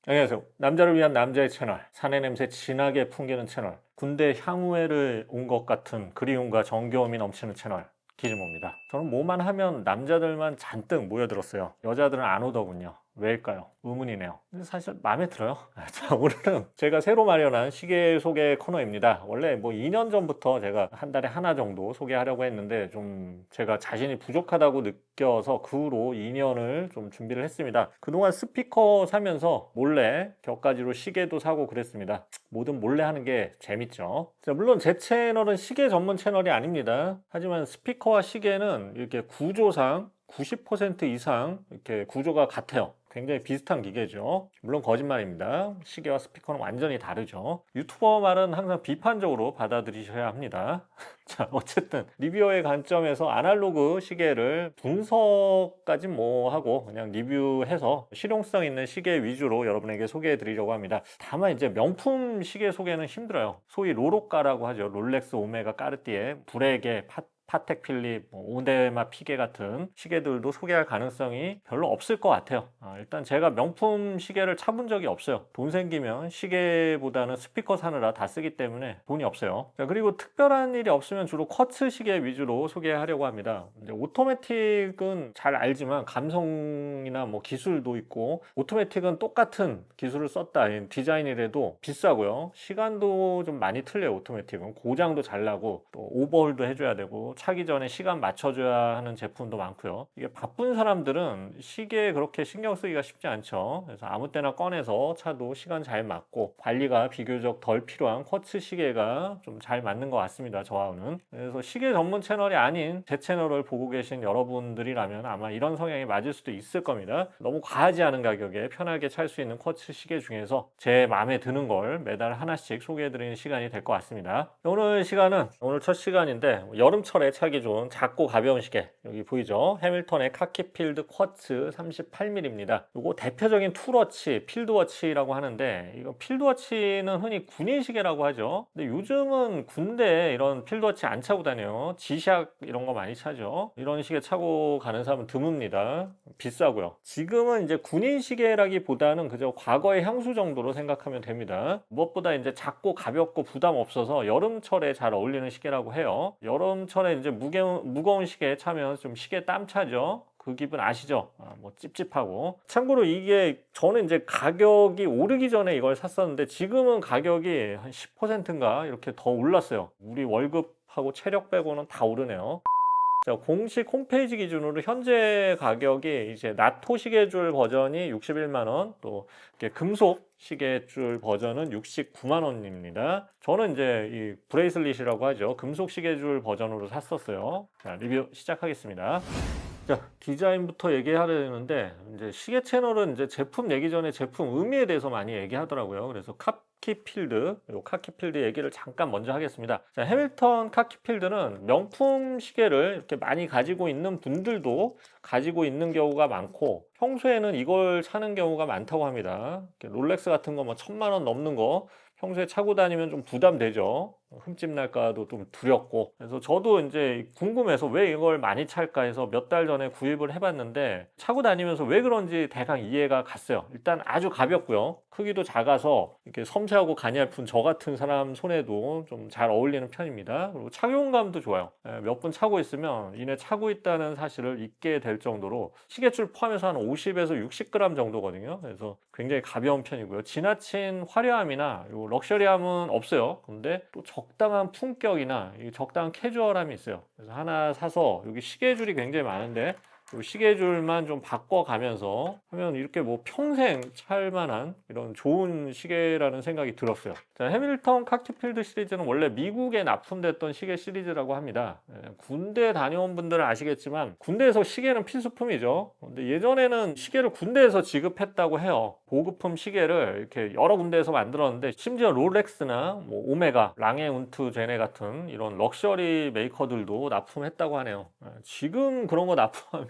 안녕하세요. 남자를 위한 남자의 채널, 사내 냄새 진하게 풍기는 채널, 군대 향후회를 온 것 같은 그리움과 정겨움이 넘치는 채널, 기즈모입니다. 저는 뭐만 하면 남자들만 잔뜩 모여들었어요. 여자들은 안 오더군요. 왜일까요? 의문이네요. 근데 사실 마음에 들어요. 자, 오늘은 제가 새로 마련한 시계 소개 코너입니다. 원래 뭐 2년 전부터 제가 한 달에 하나 정도 소개하려고 했는데 좀 제가 자신이 부족하다고 느껴서 그 후로 2년을 좀 준비를 했습니다. 그동안 스피커 사면서 몰래 격가지로 시계도 사고 그랬습니다. 뭐든 몰래 하는 게 재밌죠. 자, 물론 제 채널은 시계 전문 채널이 아닙니다. 하지만 스피커와 시계는 이렇게 구조상 90% 이상 이렇게 구조가 같아요. 굉장히 비슷한 기계죠. 물론 거짓말입니다. 시계와 스피커는 완전히 다르죠. 유튜버 말은 항상 비판적으로 받아들이셔야 합니다. 자, 어쨌든 리뷰어의 관점에서 아날로그 시계를 분석까지 뭐 하고 그냥 리뷰해서 실용성 있는 시계 위주로 여러분에게 소개해 드리려고 합니다. 다만 이제 명품 시계 소개는 힘들어요. 소위 로로가라고 하죠. 롤렉스, 오메가, 까르띠에, 브레게, 파텍 필립, 오데마 피게 같은 시계들도 소개할 가능성이 별로 없을 것 같아요. 일단 제가 명품 시계를 차본 적이 없어요. 돈 생기면 시계보다는 스피커 사느라 다 쓰기 때문에 돈이 없어요. 자, 그리고 특별한 일이 없으면 주로 쿼츠 시계 위주로 소개하려고 합니다. 이제 오토매틱은 잘 알지만 감성이나 뭐 기술도 있고, 오토매틱은 똑같은 기술을 썼다 디자인이라도 비싸고요. 시간도 좀 많이 틀려요. 오토매틱은 고장도 잘 나고 또 오버홀도 해줘야 되고 차기 전에 시간 맞춰줘야 하는 제품도 많고요. 이게 바쁜 사람들은 시계에 그렇게 신경 쓰기가 쉽지 않죠. 그래서 아무 때나 꺼내서 차도 시간 잘 맞고 관리가 비교적 덜 필요한 쿼츠 시계가 좀 잘 맞는 것 같습니다. 저하고는. 그래서 시계 전문 채널이 아닌 제 채널을 보고 계신 여러분들이라면 아마 이런 성향이 맞을 수도 있을 겁니다. 너무 과하지 않은 가격에 편하게 찰 수 있는 쿼츠 시계 중에서 제 마음에 드는 걸 매달 하나씩 소개해드리는 시간이 될 것 같습니다. 오늘 시간은 오늘 첫 시간인데 여름철에 차기 좋은 작고 가벼운 시계, 여기 보이죠? 해밀턴의 카키필드 쿼츠 38mm입니다. 이거 대표적인 툴워치, 필드워치라고 하는데, 이거 필드워치는 흔히 군인 시계라고 하죠. 근데 요즘은 군대에 이런 필드워치 안 차고 다녀요. 지샥 이런 거 많이 차죠. 이런 시계 차고 가는 사람은 드뭅니다. 비싸고요. 지금은 이제 군인 시계라기보다는 그저 과거의 향수 정도로 생각하면 됩니다. 무엇보다 이제 작고 가볍고 부담 없어서 여름철에 잘 어울리는 시계라고 해요. 여름철에 이제 무거운 시계에 차면 좀 시계 땀 차죠. 그 기분 아시죠? 뭐 찝찝하고. 참고로 이게 저는 이제 가격이 오르기 전에 이걸 샀었는데 지금은 가격이 한 10%인가 이렇게 더 올랐어요. 우리 월급하고 체력 빼고는 다 오르네요. 자, 공식 홈페이지 기준으로 현재 가격이 이제 나토 시계줄 버전이 61만 원, 또 이렇게 금속 시계줄 버전은 69만 원입니다. 저는 이제 이 브레이슬릿이라고 하죠. 금속 시계줄 버전으로 샀었어요. 자, 리뷰 시작하겠습니다. 자, 디자인부터 얘기하려는데 이제 시계 채널은 이제 제품 얘기 전에 제품 의미에 대해서 많이 얘기하더라고요. 그래서 카키필드, 요 카키필드 얘기를 잠깐 먼저 하겠습니다. 자, 해밀턴 카키필드는 명품 시계를 이렇게 많이 가지고 있는 분들도 가지고 있는 경우가 많고, 평소에는 이걸 사는 경우가 많다고 합니다. 롤렉스 같은 거 뭐 1,000만 원 넘는 거 평소에 차고 다니면 좀 부담되죠. 흠집 날까도 좀 두렵고. 그래서 저도 이제 궁금해서 왜 이걸 많이 찰까 해서 몇 달 전에 구입을 해봤는데, 차고 다니면서 왜 그런지 대강 이해가 갔어요. 일단 아주 가볍고요. 크기도 작아서 이렇게 섬세하고 가냘픈 저 같은 사람 손에도 좀 잘 어울리는 편입니다. 그리고 착용감도 좋아요. 몇 분 차고 있으면 이내 차고 있다는 사실을 잊게 될 정도로, 시계줄 포함해서 한 50에서 60g 정도거든요. 그래서 굉장히 가벼운 편이고요. 지나친 화려함이나 럭셔리함은 없어요. 근데 또 적당한 품격이나 적당한 캐주얼함이 있어요. 그래서 하나 사서, 여기 시계줄이 굉장히 많은데 이 시계줄만 좀 바꿔가면서 하면 이렇게 뭐 평생 찰 만한 이런 좋은 시계라는 생각이 들었어요. 자, 해밀턴 카키필드 시리즈는 원래 미국에 납품됐던 시계 시리즈라고 합니다. 군대 다녀온 분들은 아시겠지만 군대에서 시계는 필수품이죠. 근데 예전에는 시계를 군대에서 지급했다고 해요. 보급품 시계를 이렇게 여러 군데에서 만들었는데, 심지어 롤렉스나 뭐 오메가, 랑앤운트 제네 같은 이런 럭셔리 메이커들도 납품했다고 하네요. 지금 그런 거 납품하면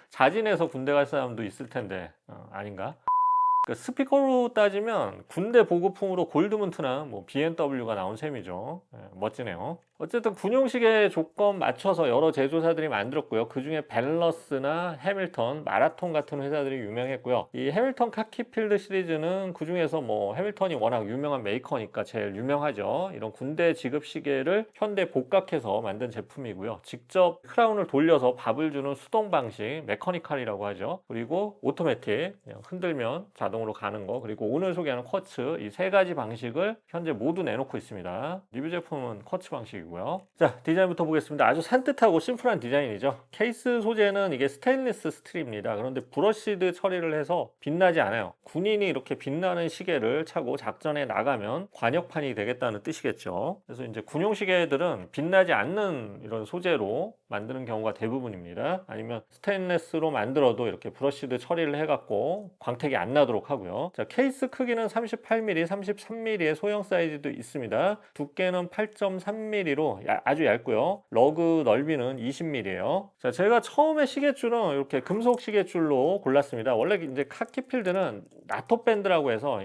자진해서 군대 갈 사람도 있을 텐데, 아닌가? 그 스피커로 따지면 군대 보급품으로 골드문트나 뭐 BMW가 나온 셈이죠. 멋지네요. 어쨌든 군용시계 조건 맞춰서 여러 제조사들이 만들었고요. 그중에 밸러스나 해밀턴, 마라톤 같은 회사들이 유명했고요. 이 해밀턴 카키필드 시리즈는 그중에서 뭐 해밀턴이 워낙 유명한 메이커니까 제일 유명하죠. 이런 군대 지급 시계를 현대 복각해서 만든 제품이고요. 직접 크라운을 돌려서 밥을 주는 수동 방식, 메커니컬이라고 하죠. 그리고 오토매틱, 그냥 흔들면 자동으로 가는 거, 그리고 오늘 소개하는 쿼츠, 이 세 가지 방식을 현재 모두 내놓고 있습니다. 리뷰 제품은 쿼츠 방식이고요. 자, 디자인부터 보겠습니다. 아주 산뜻하고 심플한 디자인이죠. 케이스 소재는 이게 스테인리스 스틸입니다. 그런데 브러시드 처리를 해서 빛나지 않아요. 군인이 이렇게 빛나는 시계를 차고 작전에 나가면 관역판이 되겠다는 뜻이겠죠. 그래서 이제 군용 시계들은 빛나지 않는 이런 소재로 만드는 경우가 대부분입니다. 아니면 스테인리스로 만들어도 이렇게 브러시드 처리를 해갖고 광택이 안 나도록 하고요. 자, 케이스 크기는 38mm, 33mm의 소형 사이즈도 있습니다. 두께는 8.3mm로 아주 얇고요. 러그 넓이는 20mm예요. 자, 제가 처음에 시계줄은 이렇게 금속 시계줄로 골랐습니다. 원래 이제 카키필드는 나토 밴드라고 해서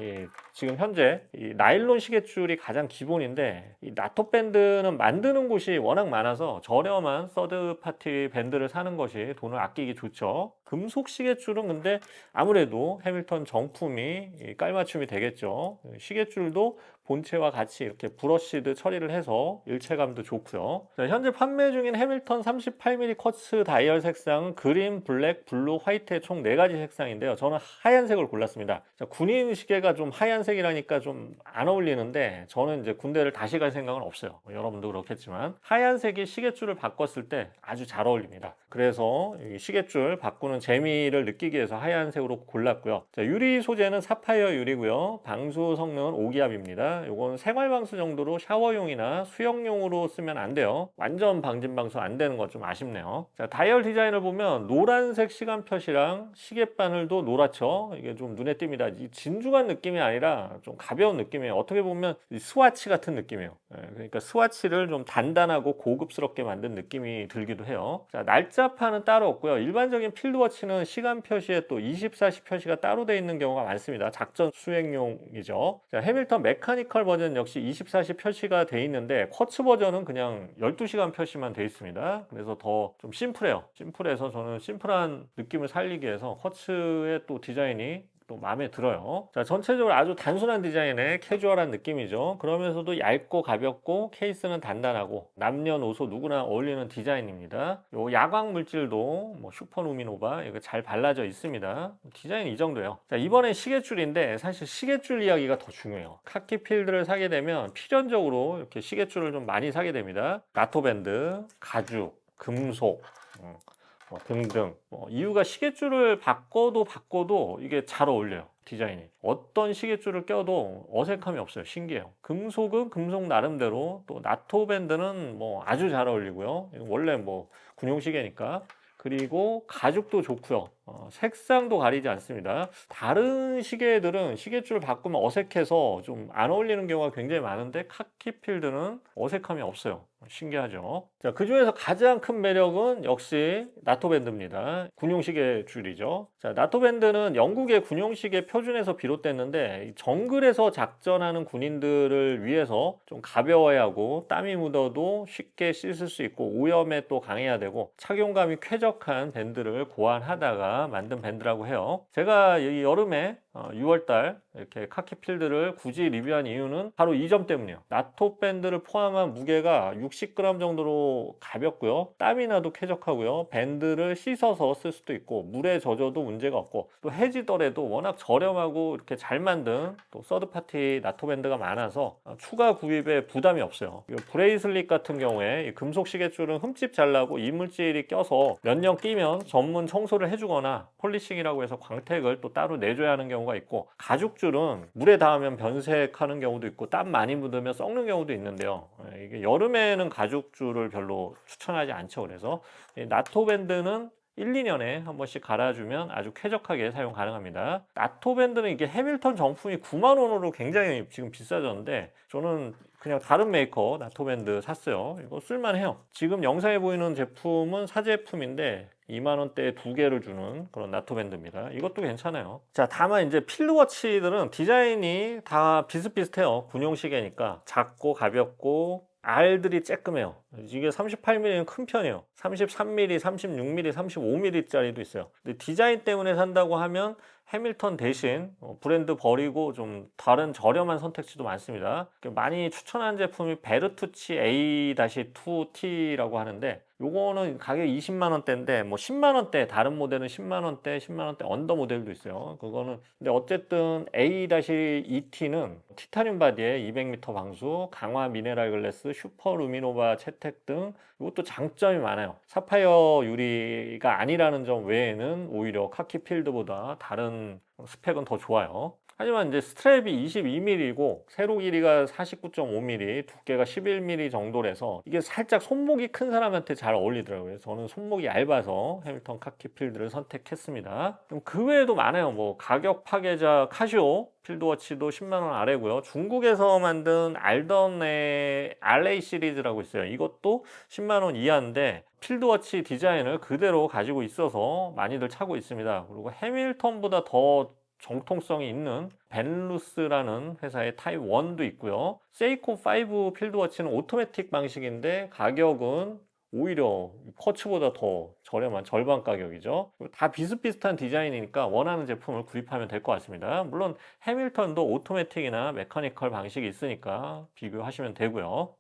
지금 현재 이 나일론 시계줄이 가장 기본인데, 이 나토 밴드는 만드는 곳이 워낙 많아서 저렴한 서드 파티 밴드를 사는 것이 돈을 아끼기 좋죠. 금속 시계줄은 근데 아무래도 해밀턴 정품이 깔맞춤이 되겠죠. 시계줄도 본체와 같이 이렇게 브러시드 처리를 해서 일체감도 좋고요. 자, 현재 판매 중인 해밀턴 38mm 쿼츠 다이얼 색상은 그린, 블랙, 블루, 화이트의 총 4가지 색상인데요. 저는 하얀색을 골랐습니다. 자, 군인 시계가 좀 하얀색이라니까 좀 안 어울리는데, 저는 이제 군대를 다시 갈 생각은 없어요. 여러분도 그렇겠지만 하얀색이 시계줄을 바꿨을 때 아주 잘 어울립니다. 그래서 이 시계줄 바꾸는 재미를 느끼기 위해서 하얀색으로 골랐고요. 자, 유리 소재는 사파이어 유리고요. 방수 성능은 5기압입니다. 이건 생활 방수 정도로 샤워용이나 수영용으로 쓰면 안 돼요. 완전 방진 방수 안 되는 거 좀 아쉽네요. 자, 다이얼 디자인을 보면 노란색 시간표시랑 시계 바늘도 노랗죠. 이게 좀 눈에 띕니다. 이 진중한 느낌이 아니라 좀 가벼운 느낌이에요. 어떻게 보면 스와치 같은 느낌이에요. 그러니까 스와치를 좀 단단하고 고급스럽게 만든 느낌이 들기도 해요. 자, 날짜판은 따로 없고요. 일반적인 필드워치는 시간 표시에 또 24시 표시가 따로 되어 있는 경우가 많습니다. 작전 수행용이죠. 자, 해밀턴 메카니컬 버전 역시 24시 표시가 되어 있는데, 쿼츠 버전은 그냥 12시간 표시만 되어 있습니다. 그래서 더 좀 심플해요. 심플해서 저는 심플한 느낌을 살리기 위해서 쿼츠의 또 디자인이 또 마음에 들어요. 자, 전체적으로 아주 단순한 디자인의 캐주얼한 느낌이죠. 그러면서도 얇고 가볍고 케이스는 단단하고 남녀노소 누구나 어울리는 디자인입니다. 요 야광 물질도 뭐 슈퍼루미노바 이거 잘 발라져 있습니다. 디자인 이 정도예요. 자, 이번엔 시계줄인데 사실 시계줄 이야기가 더 중요해요. 카키필드를 사게 되면 필연적으로 이렇게 시계줄을 좀 많이 사게 됩니다. 나토 밴드, 가죽, 금속 등등. 이유가 시계줄을 바꿔도 이게 잘 어울려요. 디자인이. 어떤 시계줄을 껴도 어색함이 없어요. 신기해요. 금속은 금속 나름대로, 또 나토 밴드는 뭐 아주 잘 어울리고요. 원래 뭐 군용 시계니까. 그리고 가죽도 좋고요. 색상도 가리지 않습니다. 다른 시계들은 시계줄을 바꾸면 어색해서 좀 안 어울리는 경우가 굉장히 많은데, 카키필드는 어색함이 없어요. 신기하죠. 자, 그 중에서 가장 큰 매력은 역시 나토 밴드입니다. 군용 시계 줄이죠. 자, 나토 밴드는 영국의 군용 시계 표준에서 비롯됐는데, 정글에서 작전하는 군인들을 위해서 좀 가벼워야 하고 땀이 묻어도 쉽게 씻을 수 있고 오염에 또 강해야 되고 착용감이 쾌적한 밴드를 고안하다가 만든 밴드라고 해요. 제가 이 여름에 6월달 이렇게 카키필드를 굳이 리뷰한 이유는 바로 이 점 때문이에요. 나토 밴드를 포함한 무게가 60g 정도로 가볍고요. 땀이 나도 쾌적하고요. 밴드를 씻어서 쓸 수도 있고 물에 젖어도 문제가 없고, 또 해지더라도 워낙 저렴하고 이렇게 잘 만든 또 서드파티 나토 밴드가 많아서 추가 구입에 부담이 없어요. 브레이슬릿 같은 경우에 금속 시계줄은 흠집 잘 나고 이물질이 껴서 몇 년 끼면 전문 청소를 해주거나 폴리싱이라고 해서 광택을 또 따로 내줘야 하는 경우가 있고, 가죽줄은 물에 닿으면 변색하는 경우도 있고 땀 많이 묻으면 썩는 경우도 있는데요. 이게 여름에는 가죽줄을 별로 추천하지 않죠. 그래서 나토 밴드는 1, 2년에 한 번씩 갈아주면 아주 쾌적하게 사용 가능합니다. 나토 밴드는 이게 해밀턴 정품이 9만 원으로 굉장히 지금 비싸졌는데, 저는 그냥 다른 메이커 나토 밴드 샀어요. 이거 쓸만해요. 지금 영상에 보이는 제품은 사제품인데 2만 원대에 2개를 주는 그런 나토 밴드입니다. 이것도 괜찮아요. 자, 다만 이제 필드워치들은 디자인이 다 비슷비슷해요. 군용 시계니까 작고 가볍고 알들이 쬐끔해요. 이게 38mm는 큰 편이에요. 33mm, 36mm, 35mm짜리도 있어요. 근데 디자인 때문에 산다고 하면 해밀턴 대신 브랜드 버리고 좀 다른 저렴한 선택지도 많습니다. 많이 추천하는 제품이 베르투치 A-2T라고 하는데 요거는 가격이 20만 원대인데 뭐 10만 원대, 다른 모델은 10만 원대, 10만 원대 언더 모델도 있어요. 그거는 근데 어쨌든 A-2T는 티타늄 바디에 200m 방수, 강화 미네랄 글래스, 슈퍼 루미노바 채택 등 이것도 장점이 많아요. 사파이어 유리가 아니라는 점 외에는 오히려 카키 필드보다 다른 스펙은 더 좋아요. 하지만 이제 스트랩이 22mm이고 세로 길이가 49.5mm, 두께가 11mm 정도라서 이게 살짝 손목이 큰 사람한테 잘 어울리더라고요. 저는 손목이 얇아서 해밀턴 카키필드를 선택했습니다. 그 외에도 많아요. 뭐 가격 파괴자 카시오 필드워치도 10만 원 아래고요. 중국에서 만든 알던의 RA 시리즈라고 있어요. 이것도 10만 원 이하인데 필드워치 디자인을 그대로 가지고 있어서 많이들 차고 있습니다. 그리고 해밀턴보다 더 정통성이 있는 벤루스라는 회사의 타입 1도 있고요. 세이코 5 필드워치는 오토매틱 방식인데 가격은 오히려 커츠보다 더 저렴한 절반 가격이죠. 다 비슷비슷한 디자인이니까 원하는 제품을 구입하면 될 것 같습니다. 물론 해밀턴도 오토매틱이나 메커니컬 방식이 있으니까 비교하시면 되고요.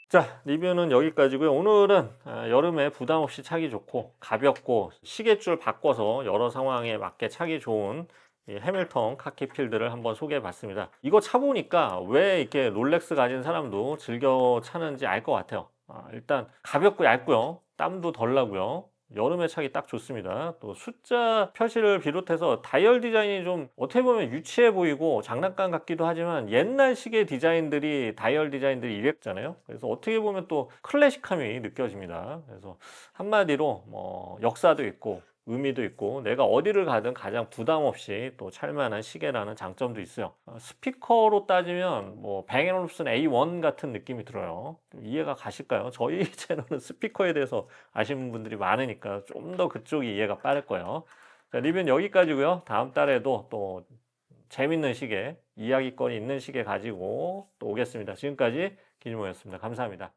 자, 리뷰는 여기까지고요. 오늘은 여름에 부담 없이 차기 좋고 가볍고 시계줄 바꿔서 여러 상황에 맞게 차기 좋은 이 해밀턴 카키필드를 한번 소개해 봤습니다. 이거 차보니까 왜 이렇게 롤렉스 가진 사람도 즐겨 차는지 알 것 같아요. 일단 가볍고 얇고요. 땀도 덜 나고요. 여름에 차기 딱 좋습니다. 또 숫자 표시를 비롯해서 다이얼 디자인이 좀 어떻게 보면 유치해 보이고 장난감 같기도 하지만 옛날 시계 디자인들이 다이얼 디자인들이 이랬잖아요. 그래서 어떻게 보면 또 클래식함이 느껴집니다. 그래서 한마디로 뭐 역사도 있고 의미도 있고 내가 어디를 가든 가장 부담 없이 또 찰만한 시계라는 장점도 있어요. 스피커로 따지면 뭐 뱅앤올uf슨 A1 같은 느낌이 들어요. 이해가 가실까요? 저희 채널은 스피커에 대해서 아시는 분들이 많으니까 좀 더 그쪽이 이해가 빠를 거예요. 자, 리뷰는 여기까지고요. 다음 달에도 또 재밌는 시계, 이야기거리 있는 시계 가지고 또 오겠습니다. 지금까지 기준모였습니다. 감사합니다.